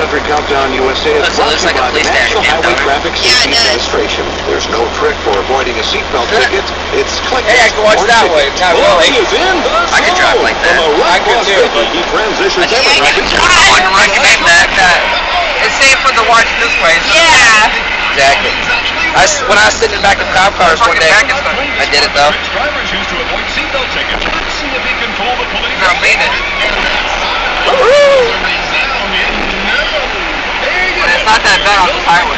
1-800 Countdown USA is brought to you by the National Highway Traffic Safety Administration. There's no trick for avoiding a seatbelt ticket. It's click. Hey, I can watch that way. Not really. I can drive like that. I could too. He transitions I wouldn't recommend that. It's safe for the watch this way. So Yeah. Exactly. When I was sitting back in cop cars one day, I did it though. Drivers used to avoid seatbelt tickets. Let's see if he can fool the police. I made it. It's not that bad on the highway.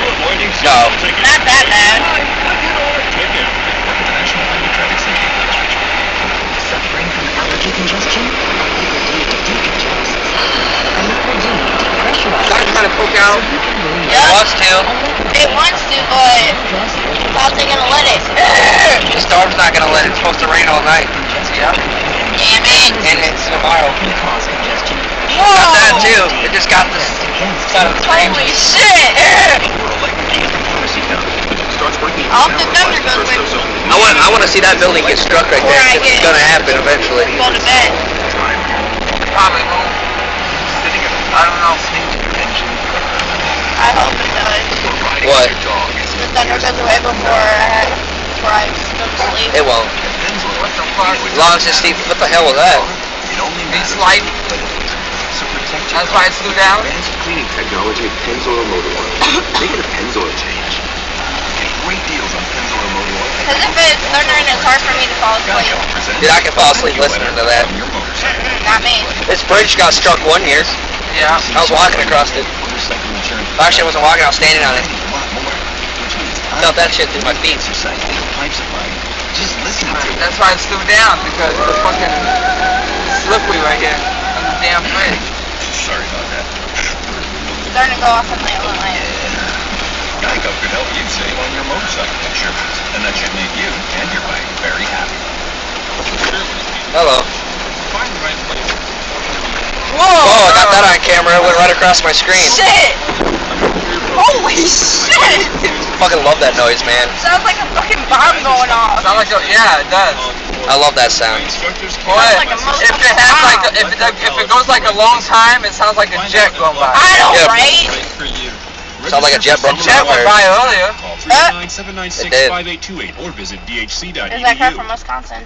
No. Not that bad. Suffering from allergy congestion? Starting trying to poke out. Yep. It wants to. It wants to, but how's it gonna let it? The storm's not gonna let it. It's supposed to rain all night. Yeah. Damn it. And it's tomorrow. Whoa. Got that too. It just got this side of the frame. Holy shit. Off the thunder goes with I want to see that building get struck right there. It's gonna happen eventually. go to bed. Probably won't. I don't know. I hope it does. What? The thunder goes away before I go to sleep. It won't. What the fuck? As long as it's steep. What the hell was that? It's light. That's why it flew down. Advanced cleaning technology at Pennzoil Motor Oil. Make it a Pennzoil change. Get great deals on Pennzoil Motor Oil. Because if it's thundering, it's hard for me to fall asleep. Dude, I can fall asleep listening to that. Not me. This bridge got struck one year. Yeah. I was walking across it. Actually, I wasn't walking. I was standing on it. I felt that shit through my feet. That's why it flew down, because of the fucking slippery right here on the damn bridge. Sorry about that. It's starting to go off on my own line. Geico could help you save on your motorcycle insurance, and that should make you and your bike very happy. Hello. Find the right place. Whoa! Oh, I got that on camera. It went right across my screen. Shit! Holy shit! Fucking love that noise, man. Sounds like a fucking bomb going off. Sounds like yeah, it does. I love that sound. Boy, like a if it has like if it goes like a long time, it sounds like a jet going by. I know, Yep. right? Sounds like a jet broke The from jet fire. went by earlier. It did. 5828 or visit dhc.edu. Is that car from Wisconsin?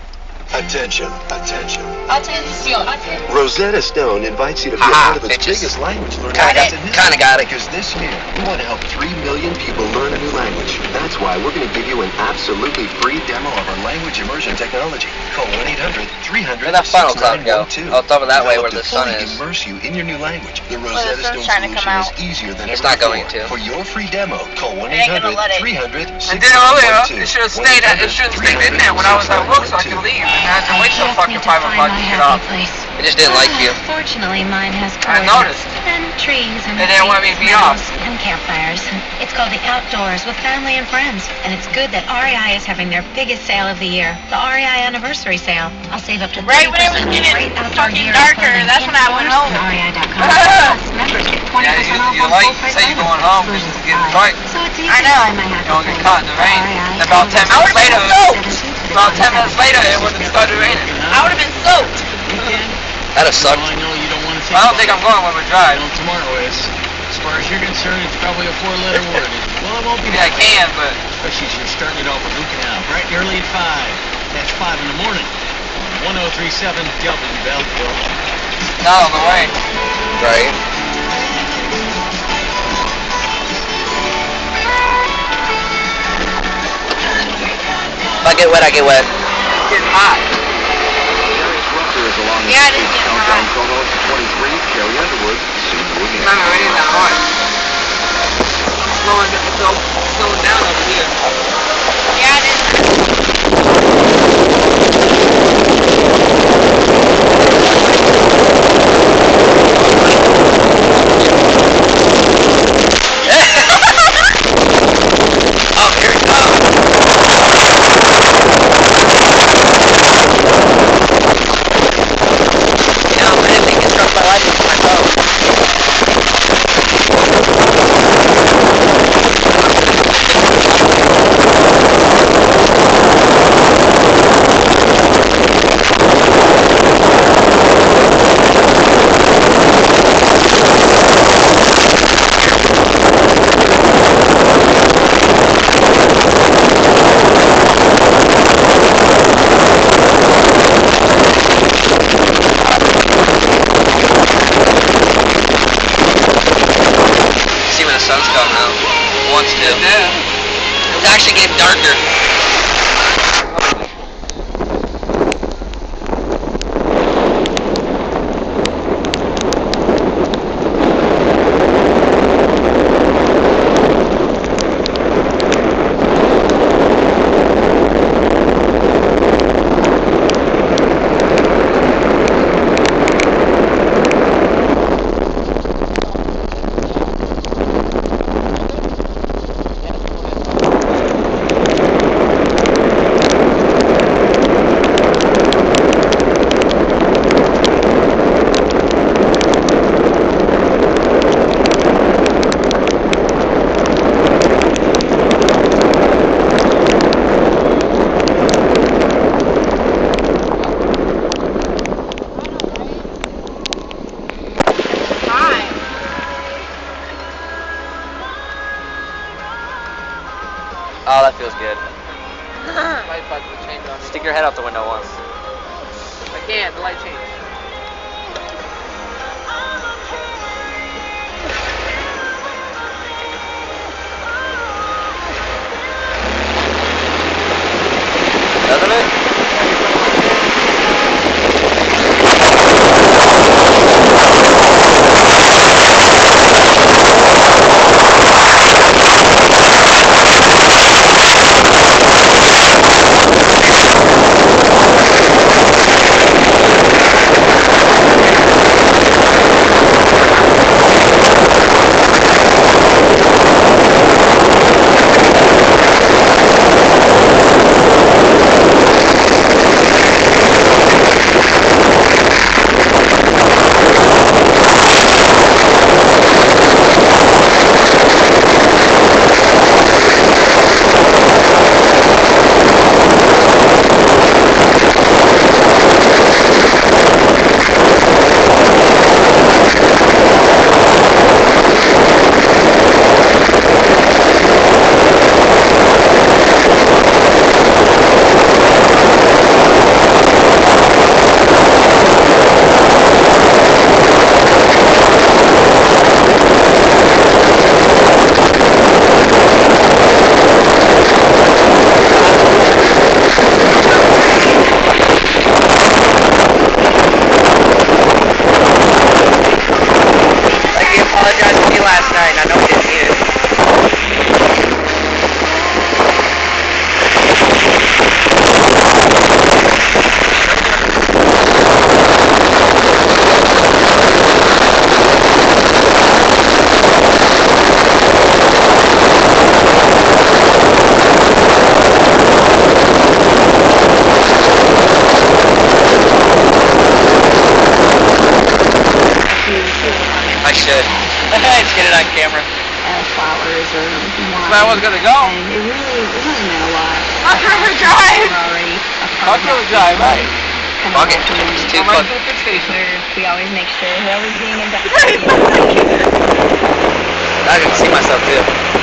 Attention, attention. I'll take the seal. Rosetta Stone invites you to be a Haha, part of its bitches. biggest language learning Got it. Kinda got it. Because this year, we want to help 3 million people learn a new language. That's why we're going to give you an absolutely free demo of our language immersion technology. Call 1-800-300-6912. Where'd that funnel cloud go? Oh, it's over that way where the sun is. Immerse you in your new language. The the Rosetta sun's Stone trying to come solution is out. easier than It's ever not going before. to. For your free demo, call ain't gonna let it. 1-800-300-6912. I did earlier. It should have stayed. It should have stayed in there when I was at work, so I could leave. And I had to wait till fucking 5 o'clock to get off. It just didn't like you. Fortunately, mine has I colors noticed. and trees and They didn't want me to be off. and campfires. It's called the Outdoors with Family and Friends, and it's good that REI is having their biggest sale of the year, the REI Anniversary Sale. I'll save up to 30% Right when it was on getting great outdoor fucking gear darker, and clothing that's in when I went stores home. and REI.com. Plus, members get 20% Yeah, off you on like full price say you're items. going home just to get Exclusions right. apply. So it's easy I know. to find my happy You don't get place. caught in the rain. REI About 10 I would've minutes been later, soaked. about 10 minutes later, it would have started raining. I would have been soaked. That'd have sucked. I know you don't want to think I don't think I'm going when we drive. Well, tomorrow is. As far as you're concerned, it's probably a 4-letter word. Well, it won't be Yeah, I that way. can, but Especially as you're starting it off with looking out bright and early at 5. That's 5 in the morning. 1037 W Belleville. not on the way. Right. If I get wet, I get wet. It's getting hot. Yeah, it is getting hot. Photo 23, Carrie Underwood, soon to It's not raining that hard. Slowing down over here. Yeah, it is. Oh, here it comes. You know, I didn't think it struck my license with my phone. wants to. Yeah. It's actually getting darker. Oh, that feels good. Light button will change on me. Stick your head out the window once. I can't, the light changed. Doesn't it? Last night, and I know he didn't need it. I should. Just get it on camera. Flowers or wine. Where I was gonna go. And it really meant a lot. Hawk River Drive! We're already a part Hawk of River that Drive, community. right. Kind of Fuck it. welcoming. It's too I'm right fun. to the fix station. We always make sure whoever's being inducted. I can see myself too.